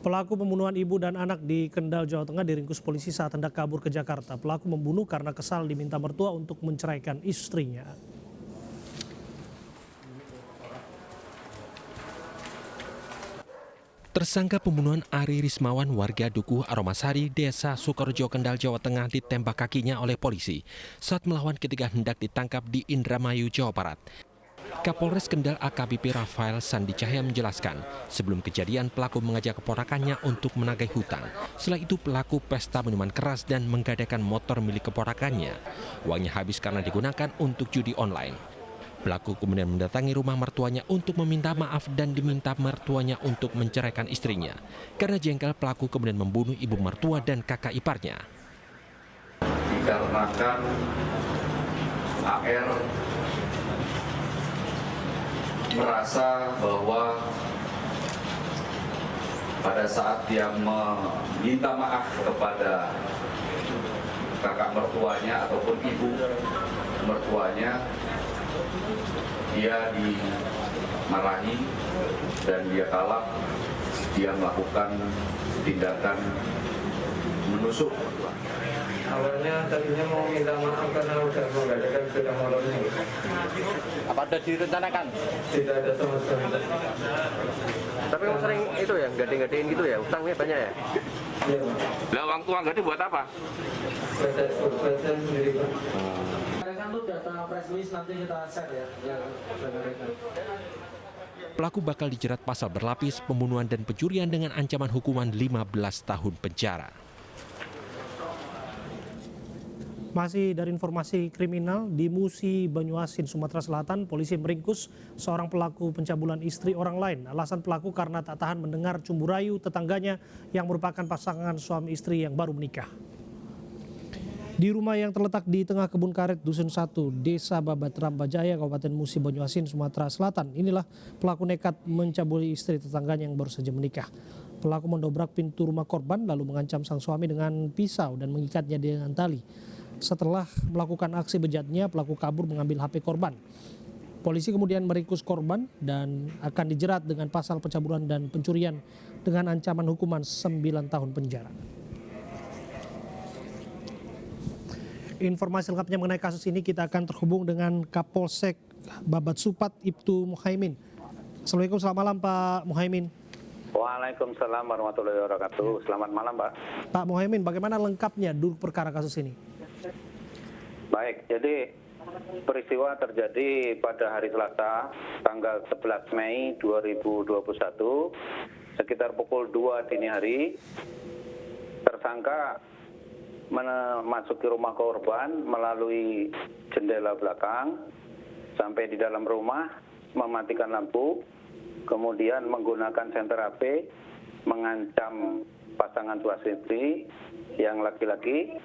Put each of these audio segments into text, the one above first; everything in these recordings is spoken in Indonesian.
Pelaku pembunuhan ibu dan anak di Kendal, Jawa Tengah diringkus polisi saat hendak kabur ke Jakarta. Pelaku membunuh karena kesal diminta mertua untuk menceraikan istrinya. Tersangka pembunuhan Ari Rismawan warga Dukuh Aromasari, Desa Sukorejo, Kendal, Jawa Tengah ditembak kakinya oleh polisi saat melawan ketika hendak ditangkap di Indramayu, Jawa Barat. Kapolres Kendal AKBP Rafael Sandi Cahya menjelaskan, sebelum kejadian pelaku mengajak keponakannya untuk menagih hutang. Setelah itu pelaku pesta minuman keras dan menggadaikan motor milik keponakannya. Uangnya habis karena digunakan untuk judi online. Pelaku kemudian mendatangi rumah mertuanya untuk meminta maaf dan diminta mertuanya untuk menceraikan istrinya. Karena jengkel, pelaku kemudian membunuh ibu mertua dan kakak iparnya. Dikarenakan AR merasa bahwa pada saat dia meminta maaf kepada kakak mertuanya ataupun ibu mertuanya, dia dimarahi dan dia kalap, dia melakukan tindakan menusuk. Awalnya tadinya mau minta maaf karena udah menggadaikan sepeda motornya. Apa ada direncanakan? Tidak ada sama sekali. Tapi kamu sering itu ya, gading-gadingin gitu ya, utangnya banyak ya? Iya, Pak. Lah uang tua gading buat apa? Baca sendiri, Pak. Kan tuh data press list nanti kita share ya, yang benar. Pelaku bakal dijerat pasal berlapis, pembunuhan dan pencurian dengan ancaman hukuman 15 tahun penjara. Masih dari informasi kriminal, di Musi, Banyuasin, Sumatera Selatan, polisi meringkus seorang pelaku pencabulan istri orang lain. Alasan pelaku karena tak tahan mendengar cumbu rayu tetangganya yang merupakan pasangan suami istri yang baru menikah. Di rumah yang terletak di tengah kebun karet Dusun 1, Desa Babat Rambajaya, Kabupaten Musi, Banyuasin, Sumatera Selatan, inilah pelaku nekat mencabuli istri tetangganya yang baru saja menikah. Pelaku mendobrak pintu rumah korban lalu mengancam sang suami dengan pisau dan mengikatnya dengan tali. Setelah melakukan aksi bejatnya, pelaku kabur mengambil HP korban. Polisi kemudian meringkus korban dan akan dijerat dengan pasal pencabulan dan pencurian dengan ancaman hukuman 9 tahun penjara. Informasi lengkapnya mengenai kasus ini kita akan terhubung dengan Kapolsek Babat Supat, Ibtu Muhaimin. Assalamualaikum, selamat malam Pak Muhaimin. Waalaikumsalam warahmatullahi wabarakatuh. Selamat malam, Pak. Pak Muhaimin, bagaimana lengkapnya duduk perkara kasus ini? Baik, jadi peristiwa terjadi pada hari Selasa, tanggal 11 Mei 2021, sekitar pukul 2 dini hari. Tersangka memasuki rumah korban melalui jendela belakang, sampai di dalam rumah, mematikan lampu, kemudian menggunakan senter HP, mengancam pasangan suami istri yang laki-laki.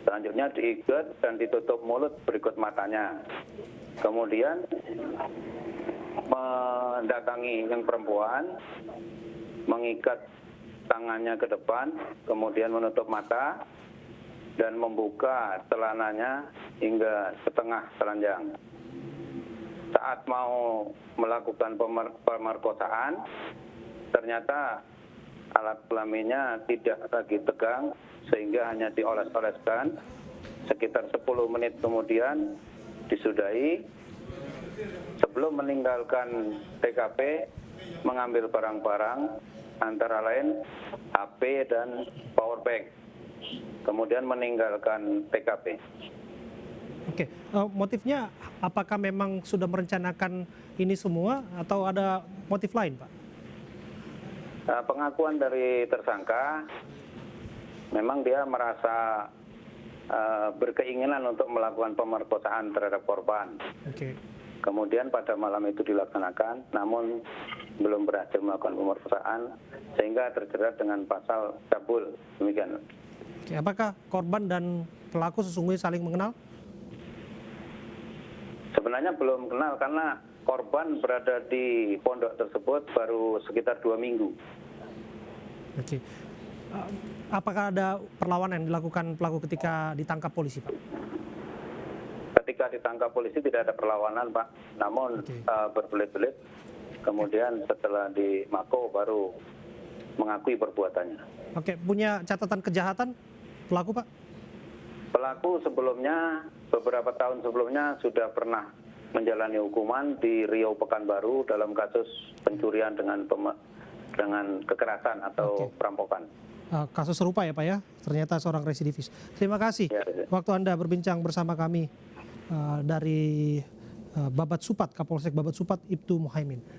Selanjutnya diikat dan ditutup mulut berikut matanya. Kemudian mendatangi yang perempuan, mengikat tangannya ke depan, kemudian menutup mata dan membuka celananya hingga setengah telanjang. Saat mau melakukan pemerkosaan, ternyata alat kelaminnya tidak lagi tegang sehingga hanya dioles-oleskan. Sekitar 10 menit kemudian disudahi. Sebelum meninggalkan TKP, mengambil barang-barang antara lain HP dan power bank. Kemudian meninggalkan TKP. Oke, motifnya apakah memang sudah merencanakan ini semua atau ada motif lain, Pak? Pengakuan dari tersangka, memang dia merasa berkeinginan untuk melakukan pemerkosaan terhadap korban. Oke. Kemudian pada malam itu dilaksanakan, namun belum berhasil melakukan pemerkosaan sehingga terjerat dengan pasal cabul. Demikian. Oke, apakah korban dan pelaku sesungguhnya saling mengenal? Sebenarnya belum kenal karena korban berada di pondok tersebut baru sekitar 2 minggu. Oke. Apakah ada perlawanan yang dilakukan pelaku ketika ditangkap polisi, Pak? Ketika ditangkap polisi tidak ada perlawanan, Pak. Namun berbelit-belit. Kemudian setelah di Mako baru mengakui perbuatannya. Oke, punya catatan kejahatan pelaku, Pak? Pelaku sebelumnya, beberapa tahun sebelumnya sudah pernah menjalani hukuman di Riau Pekanbaru dalam kasus pencurian dengan kekerasan atau Oke. perampokan. Kasus serupa ya Pak ya, ternyata seorang residivis. Terima kasih Ya. waktu Anda berbincang bersama kami dari Babat Supat, Kapolsek Babat Supat, Ibtu Muhaimin.